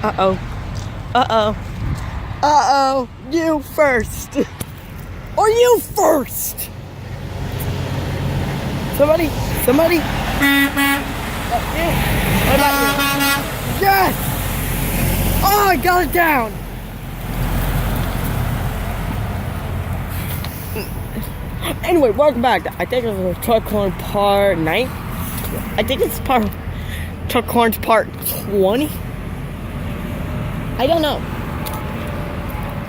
Uh-oh. Uh-oh. Uh-oh. You first. Or you first. Somebody. What about you? Yes. Oh, I got it down. Anyway, welcome back. I think it's Tuck Horn part 9. I think it's Tuck Horn's part 20. I don't know.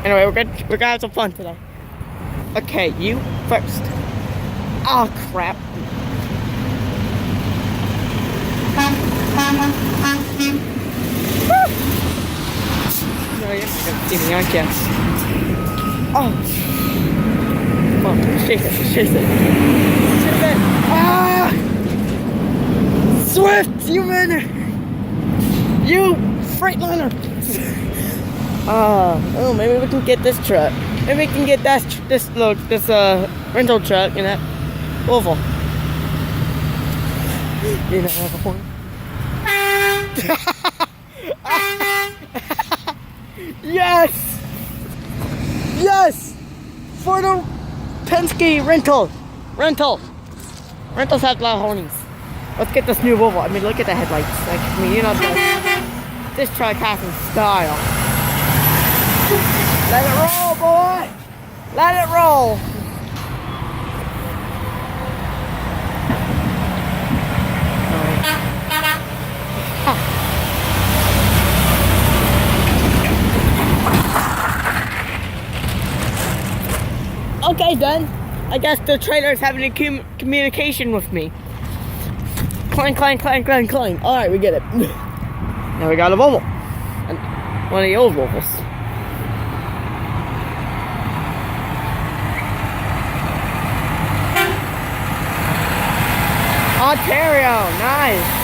Anyway, we're gonna have some fun today. Okay, you first. Oh crap. No, you're not gonna see me, aren't you? Oh. Come on, chase it. Ah! Swift, you winner! You Freightliner! Oh, maybe we can get this truck. Maybe we can get this rental truck and that oval. You don't have a horn? Yes! Yes! For the Penske Rentals have a lot of hornies. Let's get this new Volvo. I mean, look at the headlights. Like, I mean, you know, this truck has some style. Let it roll, boy! Let it roll! Okay, then. I guess the trailer is having a communication with me. Clang. Alright, we get it. Now we got a Volvo. And one of the old Volvos. Ontario, nice.